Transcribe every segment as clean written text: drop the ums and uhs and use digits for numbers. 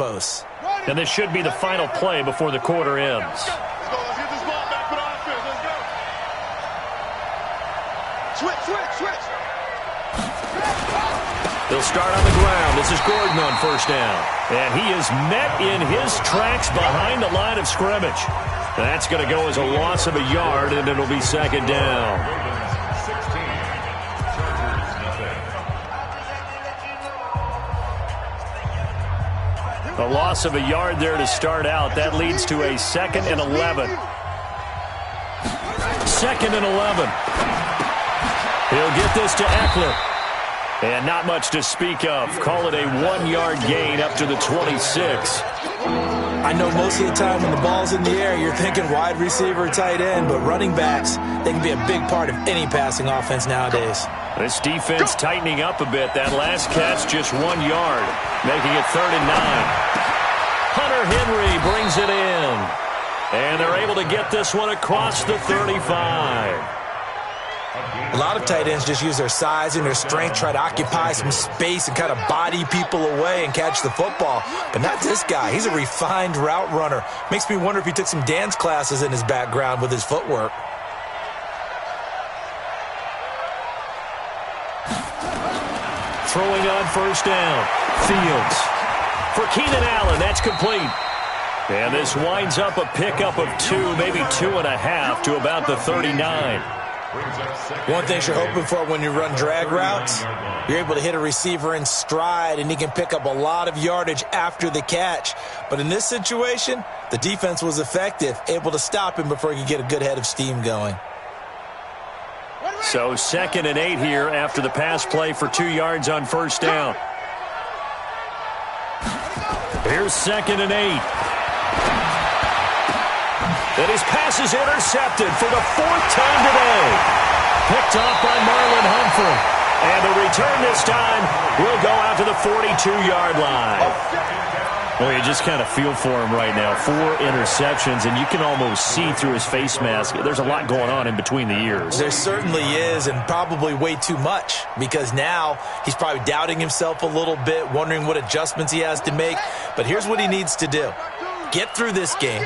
Close. And this should be the final play before the quarter ends. Let's go. Let's get this ball back. Put on offense. Let's go. Switch. They'll start on the ground. This is Gordon on first down. And he is met in his tracks behind the line of scrimmage. That's going to go as a loss of a yard, and it'll be second down. A loss of a yard there to start out. That leads to a 2nd and 11. 2nd and 11. He'll get this to Eckler. And not much to speak of. Call it a 1-yard gain up to the 26. I know most of the time when the ball's in the air, you're thinking wide receiver, tight end, but running backs, they can be a big part of any passing offense nowadays. This defense tightening up a bit. That last catch just 1 yard, making it 3rd and 9. Hunter Henry brings it in. And they're able to get this one across the 35. A lot of tight ends just use their size and their strength, try to occupy some space and kind of body people away and catch the football. But not this guy. He's a refined route runner. Makes me wonder if he took some dance classes in his background with his footwork. Throwing on first down. Fields. For Keenan Allen, that's complete. And this winds up a pickup of 2, maybe 2.5 to about the 39. One thing you're hoping for when you run drag routes, you're able to hit a receiver in stride, and he can pick up a lot of yardage after the catch. But in this situation, the defense was effective, able to stop him before he could get a good head of steam going. So 2nd and 8 here after the pass play for 2 yards on first down. Here's 2nd and 8. And his pass is intercepted for the 4th time today. Picked off by Marlon Humphrey. And the return this time will go out to the 42-yard line. Well, you just kind of feel for him right now. 4 interceptions, and you can almost see through his face mask. There's a lot going on in between the ears. There certainly is, and probably way too much, because now he's probably doubting himself a little bit, wondering what adjustments he has to make. But here's what he needs to do. Get through this game.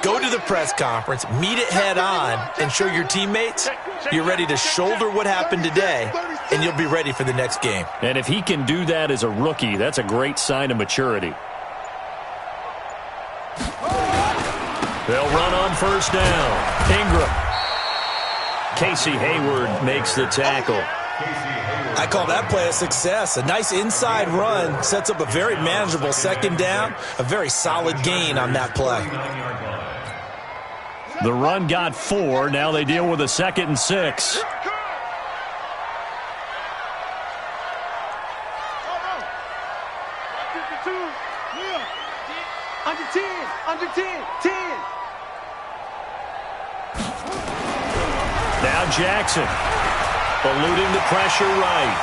Go to the press conference, meet it head on, and show your teammates you're ready to shoulder what happened today, and you'll be ready for the next game. And if he can do that as a rookie, that's a great sign of maturity. They'll run on first down. Ingram. Casey Hayward makes the tackle. I call that play a success. A nice inside run sets up a very manageable 2nd down, a very solid gain on that play. The run got 4. Now they deal with a 2nd and 6. Under 10. Now Jackson. Eluding the pressure right.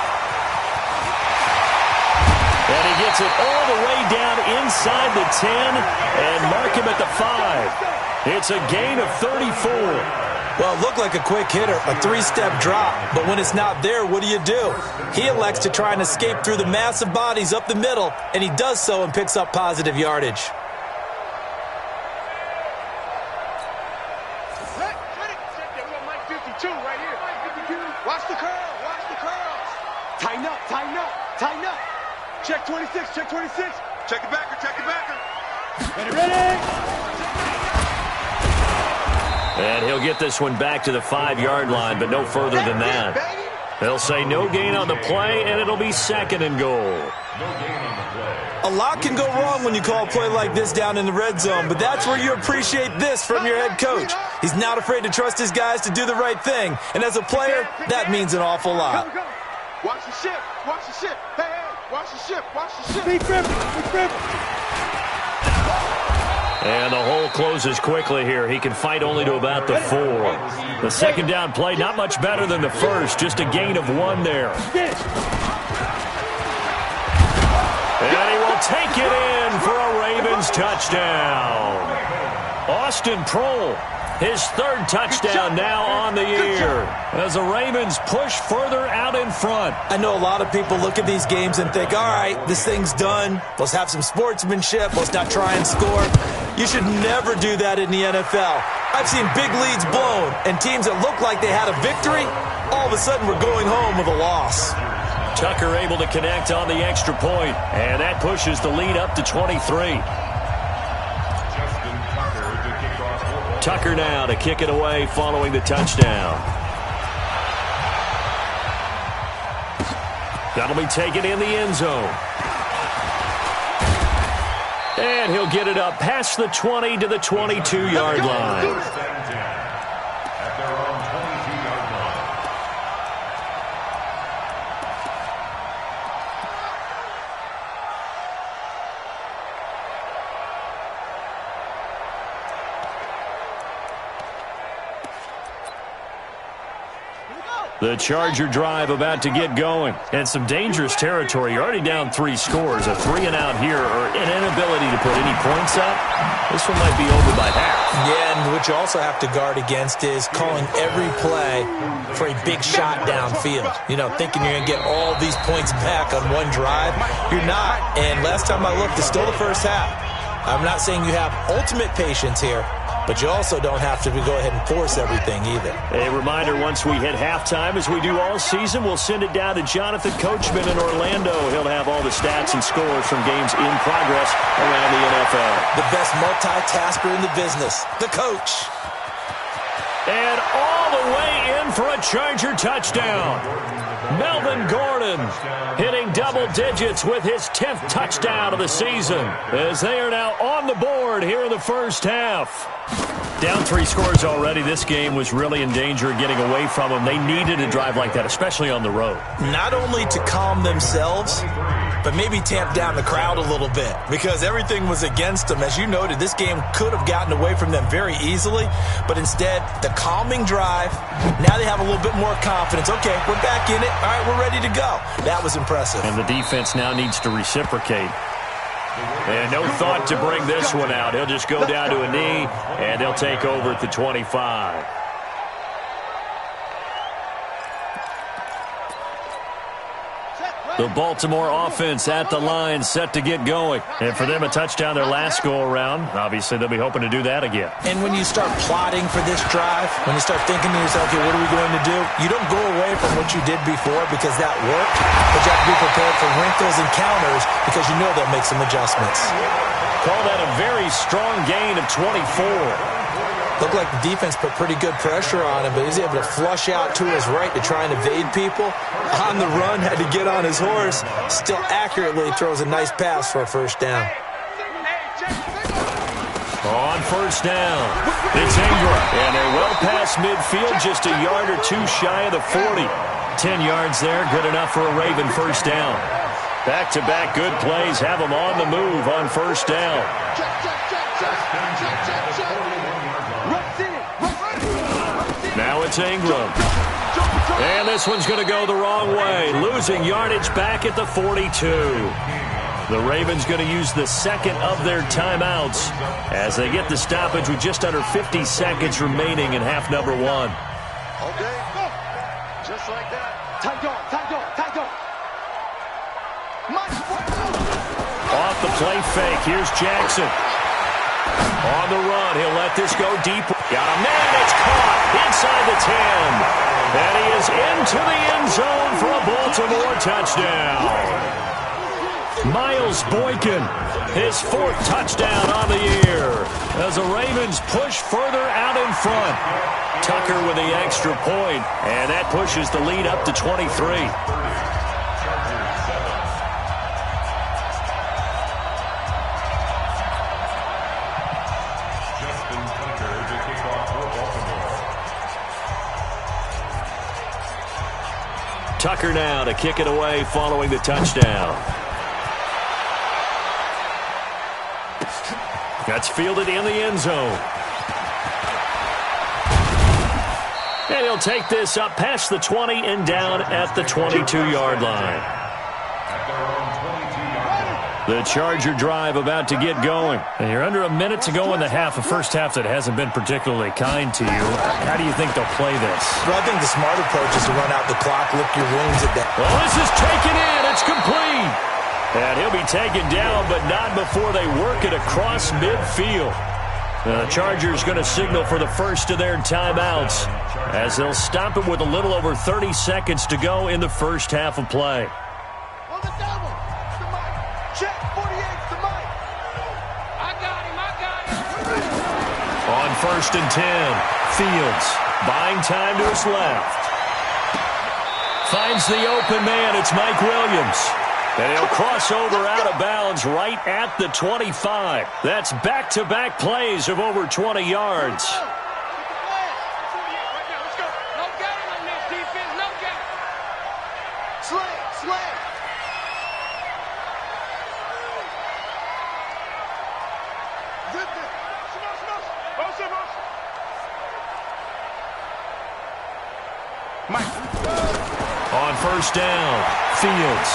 And he gets it all the way down inside the 10 and mark him at the 5. It's a gain of 34. Well, it looked like a quick hitter, a 3-step drop. But when it's not there, what do? He elects to try and escape through the massive bodies up the middle, and he does so and picks up positive yardage. Watch the curl. Tighten up. Check 26. Check the backer. Ready. And he'll get this one back to the 5-yard line, but no further than that. They'll say no gain on the play, and it'll be 2nd and goal. A lot can go wrong when you call a play like this down in the red zone, but that's where you appreciate this from your head coach. He's not afraid to trust his guys to do the right thing, and as a player, that means an awful lot. Watch the ship. Hey, watch the ship. Be careful. And the hole closes quickly here. He can fight only to about the 4. The 2nd down play, not much better than the first, just a gain of 1 there. And he will take it in for a Ravens touchdown. Austin Prohl His third touchdown now on the year as the Ravens push further out in front. I know a lot of people look at these games and think, all right, this thing's done. Let's have some sportsmanship. Let's not try and score. You should never do that in the NFL. I've seen big leads blown and teams that look like they had a victory, all of a sudden we're going home with a loss. Tucker able to connect on the extra point, and that pushes the lead up to 23. Tucker now to kick it away following the touchdown. That'll be taken in the end zone. And he'll get it up past the 20 to the 22-yard line. The Charger drive about to get going. And some dangerous territory. You're already down 3 scores. A 3-and-out here or an inability to put any points up. This one might be over by half. Yeah, and what you also have to guard against is calling every play for a big shot downfield. You know, thinking you're going to get all these points back on one drive. You're not. And last time I looked, it's still the first half. I'm not saying you have ultimate patience here, but you also don't have to go ahead and force everything either. A reminder, once we hit halftime, as we do all season, we'll send it down to Jonathan Coachman in Orlando. He'll have all the stats and scores from games in progress around the NFL. The best multitasker in the business, the coach. And all the way in for a Charger touchdown. Melvin Gordon hitting double digits with his 10th touchdown of the season as they are now on the board here in the first half. Down 3 scores already. This game was really in danger of getting away from them. They needed a drive like that, especially on the road. Not only to calm themselves, but maybe tamp down the crowd a little bit because everything was against them. As you noted, this game could have gotten away from them very easily, but instead, the calming drive, now they have a little bit more confidence. Okay, we're back in it. All right, we're ready to go. That was impressive. And the defense now needs to reciprocate. And no thought to bring this one out. He'll just go down to a knee, and they'll take over at the 25. The Baltimore offense at the line, set to get going. And for them, a touchdown their last go-around. Obviously, they'll be hoping to do that again. And when you start plotting for this drive, when you start thinking to yourself, okay, what are we going to do? You don't go away from what you did before because that worked, but you have to be prepared for wrinkles and counters because you know they'll make some adjustments. Call that a very strong gain of 24. Looked like the defense put pretty good pressure on him, but he was able to flush out to his right to try and evade people. On the run, had to get on his horse. Still accurately throws a nice pass for a first down. On first down, it's Ingram. And they're well past midfield, just a yard or two shy of the 40. 10 yards there, good enough for a Raven first down. Back-to-back good plays have them on the move on first down. Now it's Ingram. And this one's going to go the wrong way. Losing yardage back at the 42. The Ravens going to use the second of their timeouts as they get the stoppage with just under 50 seconds remaining in half number 1. Okay, just like that. Time go. Off the play fake, here's Jackson. On the run, he'll let this go deep. Got a man, it's caught inside the 10. And he is into the end zone for a Baltimore touchdown. Miles Boykin, his 4th touchdown on the year as the Ravens push further out in front. Tucker with the extra point, and that pushes the lead up to 23. Tucker now to kick it away following the touchdown. That's fielded in the end zone. And he'll take this up past the 20 and down at the 22-yard line. The Charger drive about to get going. And you're under a minute to go in the half, a first half that hasn't been particularly kind to you. How do you think they'll play this? Well, I think the smart approach is to run out the clock, lick your wounds at that. Well, this is taken in. It's complete. And he'll be taken down, but not before they work it across midfield. The Chargers going to signal for the first of their timeouts as they'll stop it with a little over 30 seconds to go in the first half of play. On the double. It's the mic. Check. 48's the mic. I got him. On first and 10, Fields buying time to his left. Finds the open man. It's Mike Williams. And he'll cross over out of bounds right at the 25. That's back-to-back plays of over 20 yards. On first down, Fields.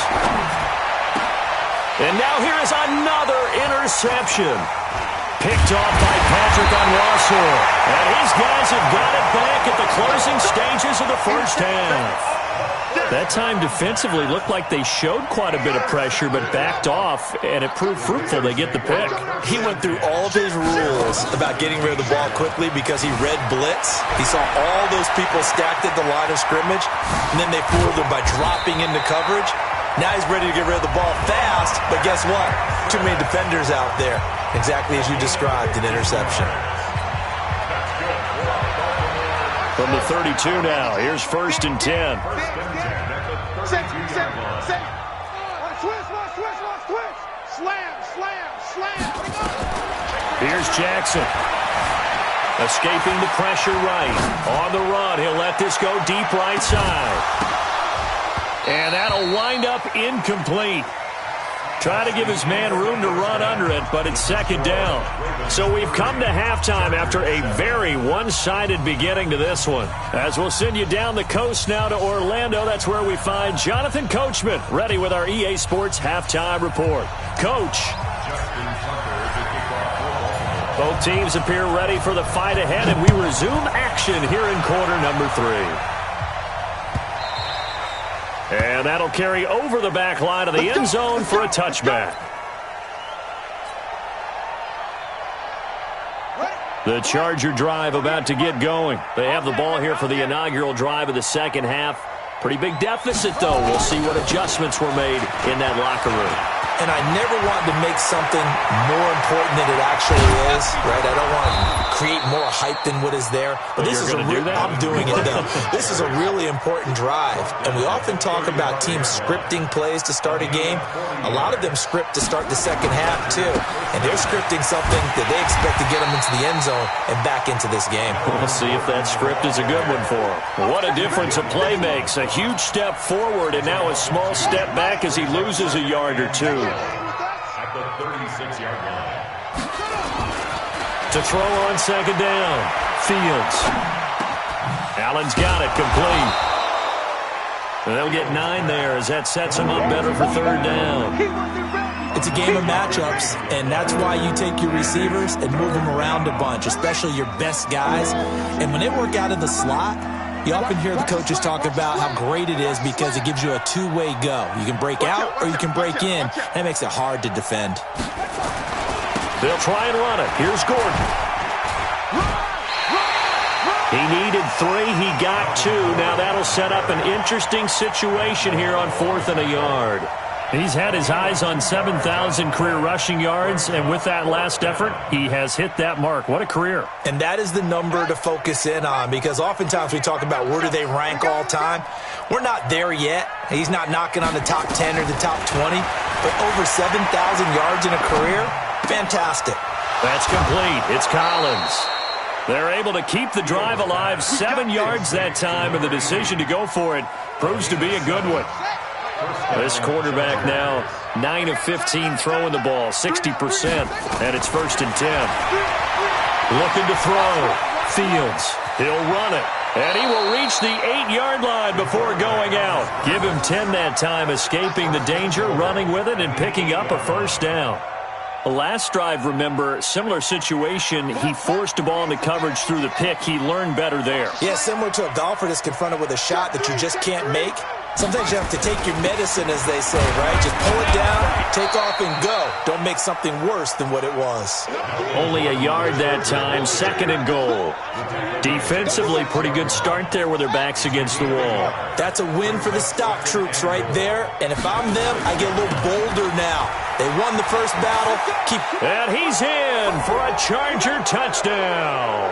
And now here is another interception. Picked off by Patrick on Russell. And his guys have got it back at the closing stages of the first half. That time defensively looked like they showed quite a bit of pressure but backed off, and it proved fruitful. They get the pick. He went through all of his rules about getting rid of the ball quickly because he read blitz. He saw all those people stacked at the line of scrimmage, and then they fooled him by dropping into coverage. Now he's ready to get rid of the ball fast, but guess what? Too many defenders out there. Exactly as you described, an interception. From the 32 now, here's first and 10. Here's Jackson. Escaping the pressure right. On the run, he'll let this go deep right side. And that'll wind up incomplete. Try to give his man room to run under it, but it's second down. So we've come to halftime after a very one-sided beginning to this one. As we'll send you down the coast now to Orlando, that's where we find Jonathan Coachman, ready with our EA Sports Halftime Report. Coach. Both teams appear ready for the fight ahead, and we resume action here in quarter number 3. And that'll carry over the back line of the end zone for a touchback. The Charger drive about to get going. They have the ball here for the inaugural drive of the second half. Pretty big deficit, though. We'll see what adjustments were made in that locker room. And I never want to make something more important than it actually is, right? I don't want to create more hype than what is there. But this is I'm doing it, though. This is a really important drive. And we often talk about teams scripting plays to start a game. A lot of them script to start the second half, too. And they're scripting something that they expect to get them into the end zone and back into this game. We'll see if that script is a good one for them. What a difference a play makes. A huge step forward and now a small step back as he loses a yard or two. At the 36-yard line. To throw on second down, Fields. Allen's got it, complete. And they'll get 9 there as that sets him up better for third down. It's a game of matchups, and that's why you take your receivers and move them around a bunch, especially your best guys. And when they work out of the slot, you often hear the coaches talk about how great it is because it gives you a two-way go. You can break out or you can break in. That makes it hard to defend. They'll try and run it. Here's Gordon. He needed 3. He got 2. Now that'll set up an interesting situation here on 4th and a yard. He's had his eyes on 7,000 career rushing yards, and with that last effort, he has hit that mark. What a career. And that is the number to focus in on because oftentimes we talk about where do they rank all time. We're not there yet. He's not knocking on the top 10 or the top 20, but over 7,000 yards in a career, fantastic. That's complete. It's Collins. They're able to keep the drive alive, 7 yards that time, and the decision to go for it proves to be a good one. This quarterback now 9 of 15 throwing the ball, 60%, and it's first and 10. Looking to throw. Fields. He'll run it. And he will reach the 8-yard line before going out. Give him 10 that time, escaping the danger, running with it, and picking up a first down. The last drive, remember, similar situation. He forced the ball into coverage through the pick. He learned better there. Yeah, similar to a golfer that's confronted with a shot that you just can't make. Sometimes you have to take your medicine, as they say, right? Just pull it down, take off, and go. Don't make something worse than what it was. Only a yard that time, 2nd and goal. Defensively, pretty good start there with their backs against the wall. That's a win for the stock troops right there. And if I'm them, I get a little bolder now. They won the first battle. And he's in for a Charger touchdown.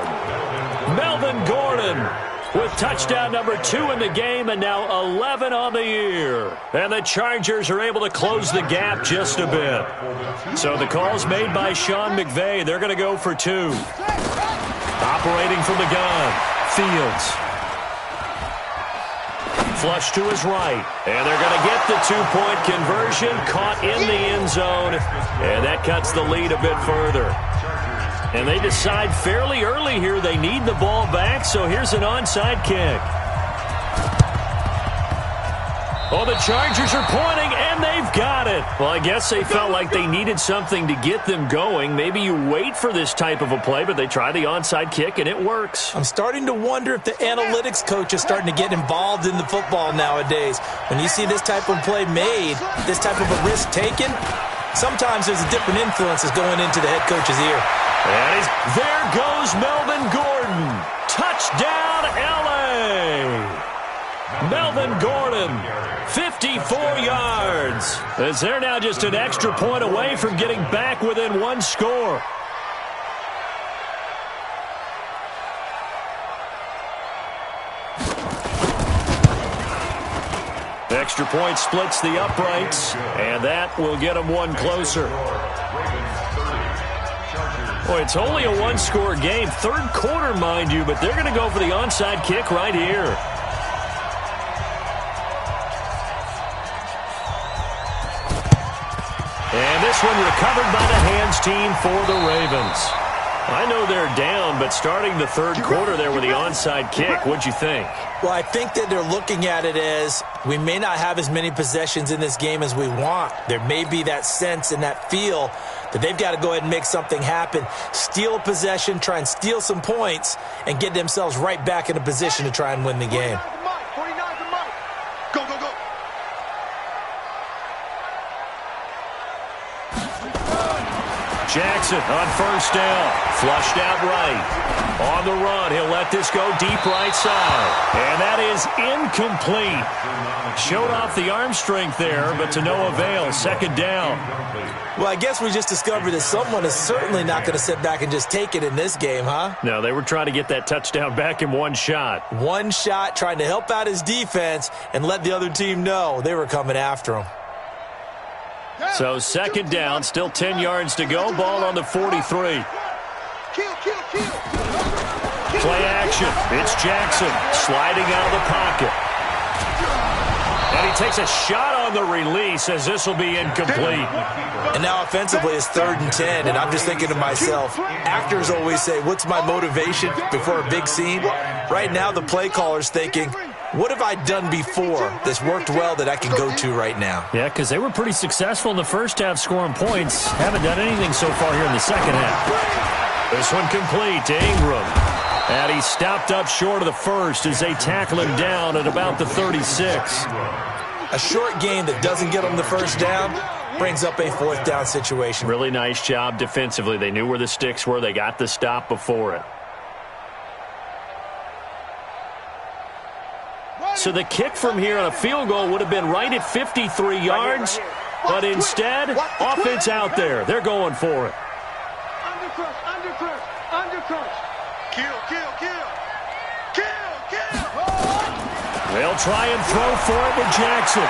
Melvin Gordon with touchdown number 2 in the game, and now 11 on the year. And the Chargers are able to close the gap just a bit. So the call's made by Sean McVay. They're going to go for 2. Operating from the gun, Fields. Flush to his right. And they're going to get the 2-point conversion, caught in the end zone. And that cuts the lead a bit further. And they decide fairly early here they need the ball back, so here's an onside kick. Oh, the Chargers are pointing, and they've got it. Well, I guess they felt like they needed something to get them going. Maybe you wait for this type of a play, but they try the onside kick, and it works. I'm starting to wonder if the analytics coach is starting to get involved in the football nowadays. When you see this type of play made, this type of a risk taken, sometimes there's a different influence that's going into the head coach's ear. And there goes Melvin Gordon. Touchdown, L.A. Melvin Gordon, 54 yards. As they're now just an extra point away from getting back within 1 score. Extra point splits the uprights, and that will get them 1 closer. Boy, it's only a 1-score game. 3rd quarter, mind you, but they're going to go for the onside kick right here. And this one recovered by the hands team for the Ravens. I know they're down, but starting the 3rd quarter there with the onside kick, what'd you think? Well, I think that they're looking at it as we may not have as many possessions in this game as we want. There may be that sense and that feel that they've got to go ahead and make something happen, steal a possession, try and steal some points, and get themselves right back in a position to try and win the game. Go, go, go. Jackson on 1st down. Flushed out right. On the run, he'll let this go deep right side. And that is incomplete. Showed off the arm strength there, but to no avail. 2nd down. Well, I guess we just discovered that someone is certainly not going to sit back and just take it in this game, huh? No, they were trying to get that touchdown back in 1 shot. 1 shot, trying to help out his defense and let the other team know they were coming after him. So 2nd down, still 10 yards to go. Ball on the 43. Play action. It's Jackson sliding out of the pocket. And he takes a shot on the release as this will be incomplete. And now offensively it's 3rd and 10, and I'm just thinking to myself, actors always say, what's my motivation before a big scene? Right now the play caller's thinking, what have I done before that's worked well that I can go to right now? Yeah, because they were pretty successful in the first half scoring points. Haven't done anything so far here in the second half. This one complete to Ingram. And he stopped up short of the first as they tackle him down at about the 36. A short game that doesn't get them the first down brings up a 4th down situation. Really nice job defensively. They knew where the sticks were. They got the stop before it. So the kick from here on a field goal would have been right at 53 yards, but instead, offense out there. They're going for it. Undercrush. Kill. They'll try and throw for it with Jackson.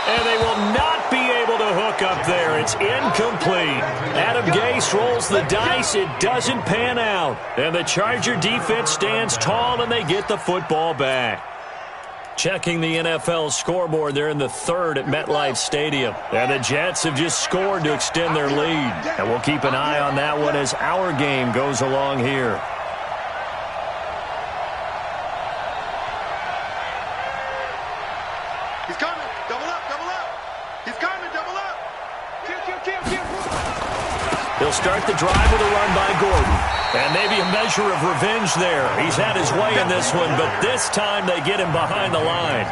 And they will not be able to hook up there. It's incomplete. Adam Gase rolls the dice. It doesn't pan out. And the Charger defense stands tall, and they get the football back. Checking the NFL scoreboard, they're in the 3rd at MetLife Stadium. And the Jets have just scored to extend their lead. And we'll keep an eye on that one as our game goes along here. He'll start the drive with a run by Gordon. And maybe a measure of revenge there. He's had his way in this one, but this time they get him behind the line.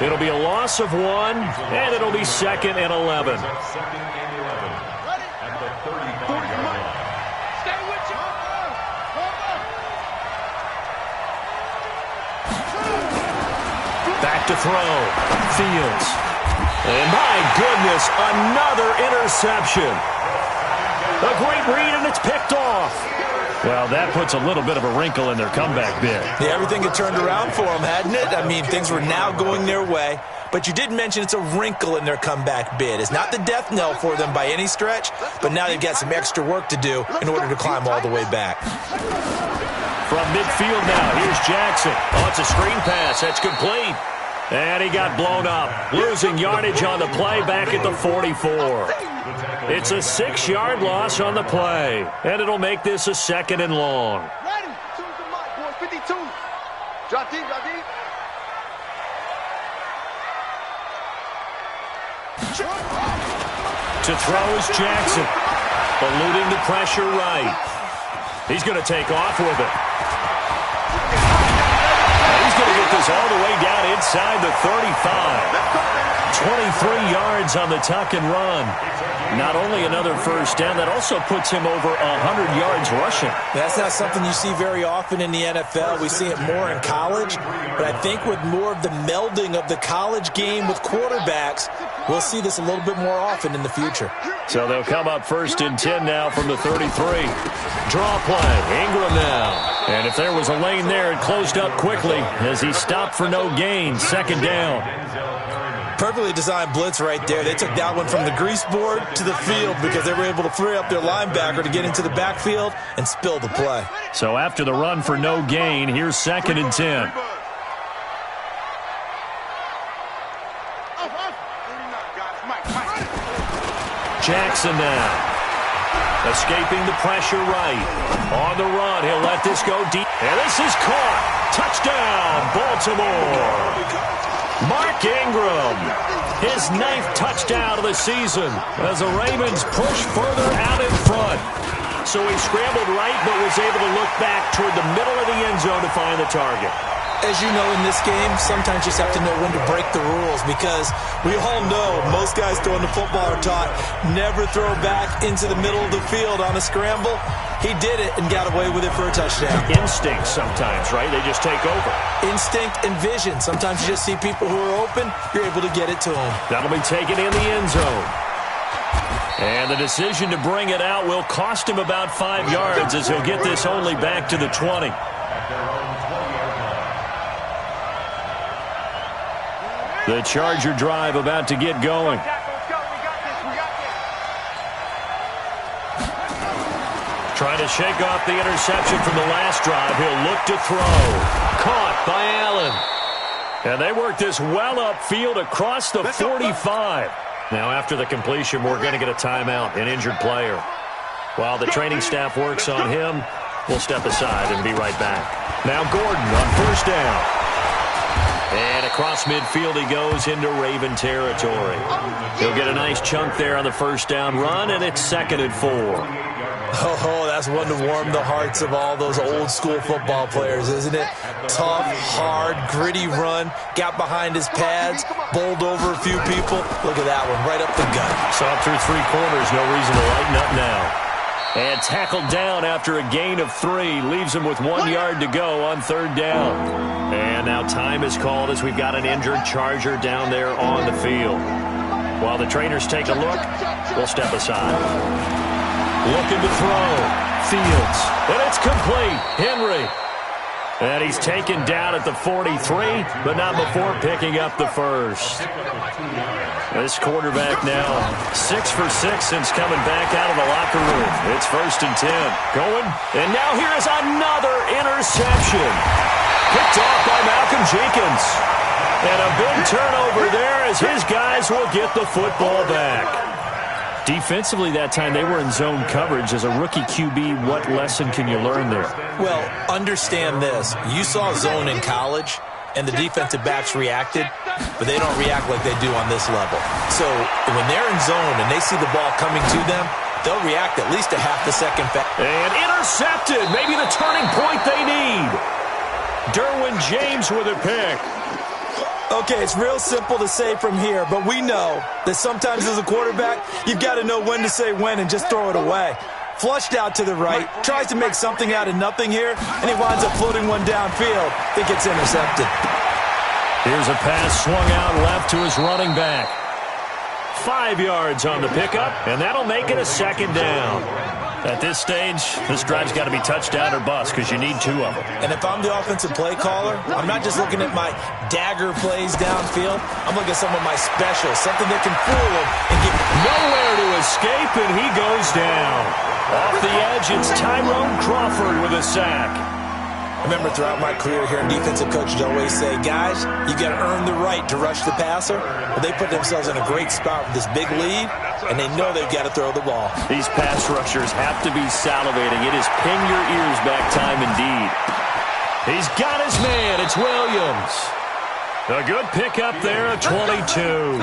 It'll be a loss of 1, and it'll be 2nd and 11. Back to throw. Fields. And my goodness, another interception. A great read, and it's picked off. Well, that puts a little bit of a wrinkle in their comeback bid. Yeah, everything had turned around for them, hadn't it? I mean, things were now going their way. But you did mention it's a wrinkle in their comeback bid. It's not the death knell for them by any stretch, but now they've got some extra work to do in order to climb all the way back. From midfield now, here's Jackson. Oh, it's a screen pass. That's complete. And he got blown up, losing yardage on the play back at the 44. It's a 6-yard loss on the play, and it'll make this a 2nd and long. Ready? 52. Drop deep, drop deep. To throw is Jackson, eluding the pressure right. He's going to take off with it. He's going to get this all the way down inside the 35. 23 yards on the tuck and run. Not only another first down, that also puts him over 100 yards rushing. That's not something you see very often in the NFL. We see it more in college, but I think with more of the melding of the college game with quarterbacks, we'll see this a little bit more often in the future. So they'll come up 1st and 10 now from the 33. Draw play. Ingram now. And if there was a lane there, it closed up quickly as he stopped for no gain. 2nd down. Perfectly designed blitz right there. They took that one from the grease board to the field because they were able to free up their linebacker to get into the backfield and spill the play. So after the run for no gain, here's 2nd and 10. Jackson now. Escaping the pressure right. On the run, he'll let this go deep. And this is caught. Touchdown, Baltimore. Mark Ingram, his 9th touchdown of the season as the Ravens push further out in front. So he scrambled right but was able to look back toward the middle of the end zone to find the target. As you know, in this game, sometimes you just have to know when to break the rules because we all know most guys throwing the football are taught never throw back into the middle of the field on a scramble. He did it and got away with it for a touchdown. Instinct sometimes, right? They just take over. Instinct and vision. Sometimes you just see people who are open, you're able to get it to them. That'll be taken in the end zone. And the decision to bring it out will cost him about 5 yards as he'll get this only back to the 20. The Charger drive about to get going. Trying to shake off the interception from the last drive. He'll look to throw. Caught by Allen. And they work this well upfield across the 45. Now after the completion, we're going to get a timeout, an injured player. While the training staff works on him, we'll step aside and be right back. Now Gordon on 1st down. And across midfield he goes into Raven territory. He'll get a nice chunk there on the 1st down run, and it's 2nd and 4. Oh, that's one to warm the hearts of all those old school football players, isn't it? Tough, hard, gritty run, got behind his pads, bowled over a few people. Look at that one, right up the gut. Saw through 3 quarters, no reason to lighten up now. And tackled down after a gain of 3. Leaves him with 1 yard to go on 3rd down. And now time is called as we've got an injured Charger down there on the field. While the trainers take a look, we'll step aside. Looking to throw. Fields. And it's complete. Henry. And he's taken down at the 43, but not before picking up the first. This quarterback now 6 for 6 since coming back out of the locker room. It's 1st and 10. Going. And now here is another interception. Picked off by Malcolm Jenkins. And a big turnover there as his guys will get the football back. Defensively that time, they were in zone coverage. As a rookie QB, what lesson can you learn there? Well, understand this. You saw zone in college, and the defensive backs reacted, but they don't react like they do on this level. So when they're in zone and they see the ball coming to them, they'll react at least a half a second fast. And intercepted. Maybe the turning point they need. Derwin James with a pick. Okay, it's real simple to say from here, but we know that sometimes as a quarterback, you've got to know when to say when and just throw it away. Flushed out to the right, tries to make something out of nothing here, and he winds up floating one downfield that gets intercepted. Here's a pass swung out left to his running back. 5 yards on the pickup, and that'll make it a second down. At this stage, this drive's got to be touchdown or bust because you need 2 of them. And if I'm the offensive play caller, I'm not just looking at my dagger plays downfield. I'm looking at some of my specials, something that can fool him and get nowhere to escape, and he goes down. Off the edge, it's Tyrone Crawford with a sack. I remember throughout my career here in defensive coaches always say, guys, you got to earn the right to rush the passer. Well, they put themselves in a great spot with this big lead, and they know they've got to throw the ball. These pass rushers have to be salivating. It is pin your ears back time indeed. He's got his man. It's Williams. A good pickup there, 22.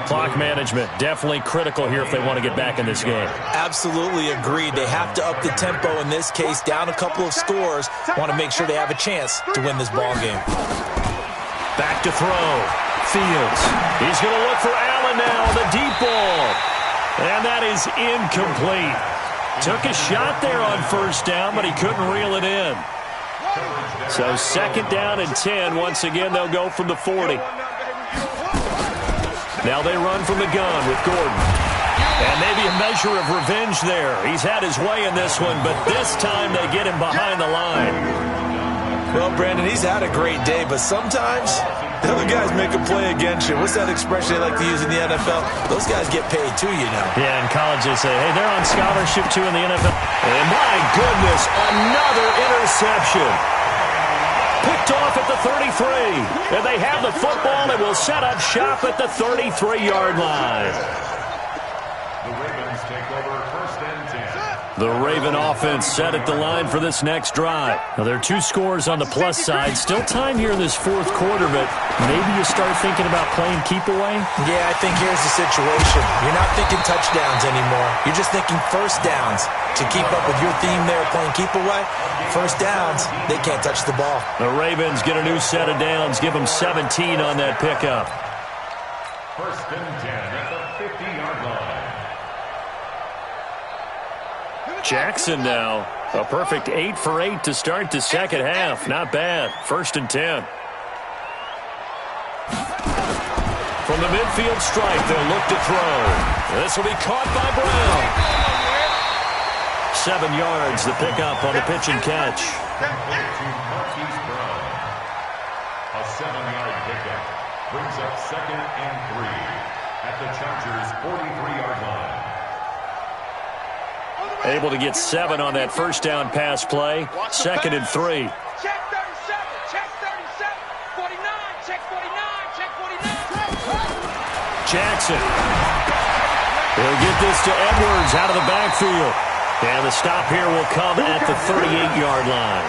Clock management definitely critical here if they want to get back in this game. Absolutely agreed. They have to up the tempo in this case, down a couple of scores. Want to make sure they have a chance to win this ball game. Back to throw. Fields. He's going to look for Allen now on the deep ball. And that is incomplete. Took a shot there on first down, but he couldn't reel it in. So second down and 10. Once again, they'll go from the 40. Now they run from the gun with Gordon. And maybe a measure of revenge there. He's had his way in this one, but this time they get him behind the line. Well, Brandon, he's had a great day, but sometimes the other guys make a play against you. What's that expression they like to use in the NFL? Those guys get paid too, you know. Yeah, in college they say, hey, they're on scholarship too in the NFL. And my goodness, another interception. Picked off at the 33. And they have the football and will set up shop at the 33-yard line. The Ravens take over first and 10. The Raven offense set at the line for this next drive. Now, there are 2 scores on the plus side. Still time here in this fourth quarter, but maybe you start thinking about playing keep away? Yeah, I think here's the situation. You're not thinking touchdowns anymore. You're just thinking first downs. To keep up with your theme there, playing keep away, first downs, they can't touch the ball. The Ravens get a new set of downs. Give them 17 on that pickup. First and 10 at the 50-yard line. Jackson now. A perfect 8 for 8 to start the second half. Not bad. First and 10. From the midfield stripe, they'll look to throw. This will be caught by Brown. 7 yards, the pickup on the pitch and catch. A 7-yard pickup brings up second and 3 at the Chargers' 43-yard line. Able to get 7 on that first down pass play. Second and 3. Check 37, check 37, 49, check 49, check 49. Jackson. He'll get this to Edwards out of the backfield. And the stop here will come at the 38-yard line.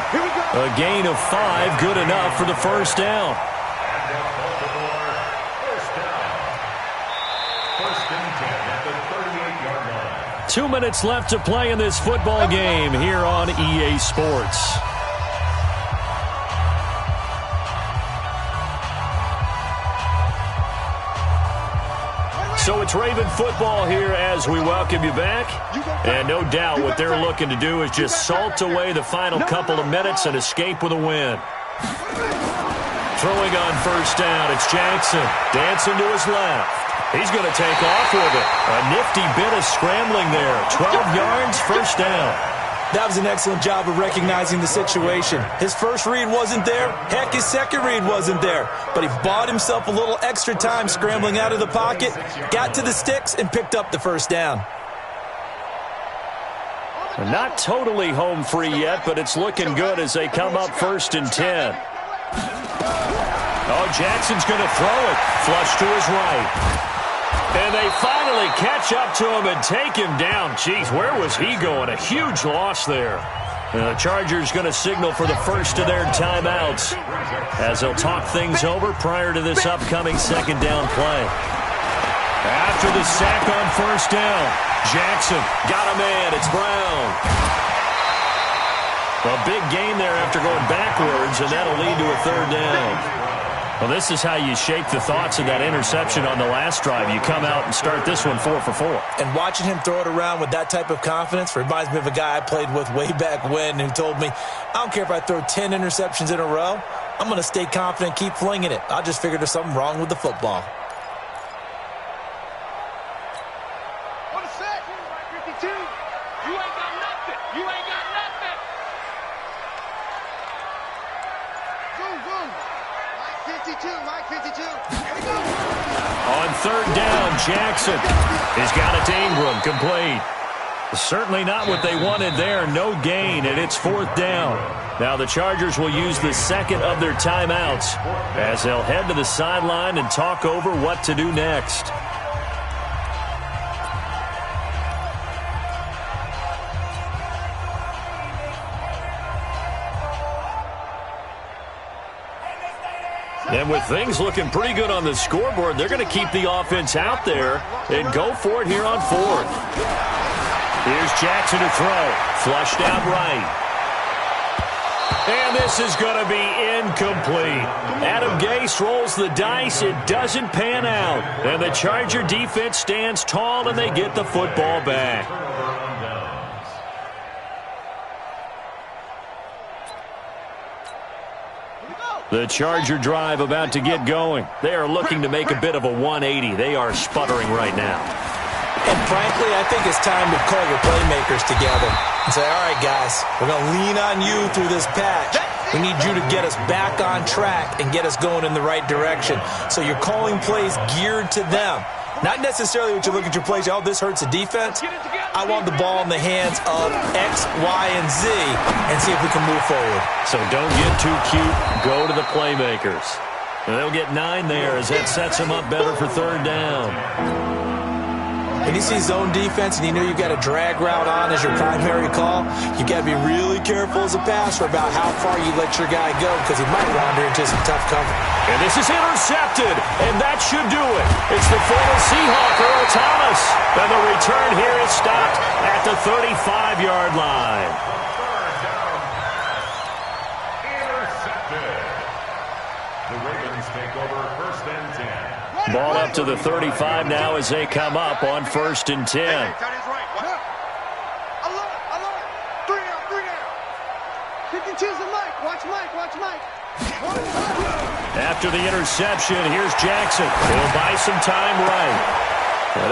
A gain of 5, good enough for the first down. And the Baltimore first down. First and 10 at the 38-yard line. 2 minutes left to play in this football game here on EA Sports. So it's Raven football here as we welcome you back. And no doubt what they're looking to do is just salt away the final couple of minutes and escape with a win. Throwing on first down, it's Jackson. Dancing to his left. He's going to take off with it. A nifty bit of scrambling there. 12 yards, first down. That was an excellent job of recognizing the situation. His first read wasn't there. Heck, his second read wasn't there. But he bought himself a little extra time scrambling out of the pocket, got to the sticks, and picked up the first down. Not totally home free yet, but it's looking good as they come up first and 10. Oh, Jackson's going to throw it. Flush to his right. And they finally catch up to him and take him down. Jeez, where was he going? A huge loss there. And the Chargers going to signal for the first of their timeouts as they'll talk things over prior to this upcoming second down play. After the sack on first down, Jackson got a man. It's Brown. A big gain there after going backwards, and that'll lead to a third down. Well, this is how you shake the thoughts of that interception on the last drive. You come out and start this one 4 for 4. And watching him throw it around with that type of confidence reminds me of a guy I played with way back when who told me, I don't care if I throw 10 interceptions in a row. I'm going to stay confident, keep flinging it. I just figured there's something wrong with the football. What a sack. 52. You ain't got nothing. You ain't got nothing. Boom, boom. Mike 52, Mike 52. Here we go. On third down, Jackson has got it to Ingram, complete. Certainly not what they wanted there. No gain, and it's fourth down. Now the Chargers will use the second of their timeouts as they'll head to the sideline and talk over what to do next. And with things looking pretty good on the scoreboard, they're going to keep the offense out there and go for it here on fourth. Here's Jackson to throw. Flushed out right. And this is going to be incomplete. Adam Gase rolls the dice. It doesn't pan out. And the Charger defense stands tall, and they get the football back. The Charger drive about to get going. They are looking to make a bit of a 180. They are sputtering right now. And frankly, I think it's time to call your playmakers together and say, all right, guys, we're going to lean on you through this patch. We need you to get us back on track and get us going in the right direction. So you're calling plays geared to them. Not necessarily what you look at your plays, oh, this hurts the defense. I want the ball in the hands of X, Y, and Z and see if we can move forward. So don't get too cute. Go to the playmakers. And they'll get 9 there as that sets them up better for third down. When you see zone defense and you know you've got a drag route on as your primary call, you've got to be really careful as a passer about how far you let your guy go because he might wander into some tough cover. And this is intercepted, and that should do it. It's the former Seahawk, Earl Thomas. And the return here is stopped at the 35-yard line. Intercepted. The Ravens take over first and 10. Ball up to the 35 now as they come up on first and 10. I love it. 3 down. 52's the Mike. Watch Mike. After the interception, here's Jackson. He'll buy some time right.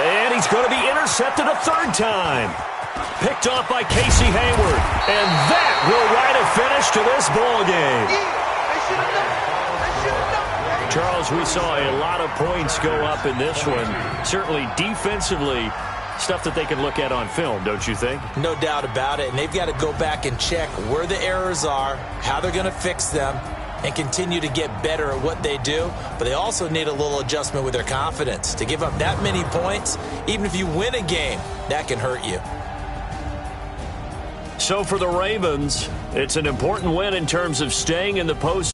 And he's going to be intercepted a third time. Picked off by Casey Hayward. And that will write a finish to this ball game. They should have done. Charles, we saw a lot of points go up in this one. Certainly defensively, stuff that they can look at on film, don't you think? No doubt about it. And they've got to go back and check where the errors are, how they're going to fix them, and continue to get better at what they do. But they also need a little adjustment with their confidence. To give up that many points, even if you win a game, that can hurt you. So for the Ravens, it's an important win in terms of staying in the post.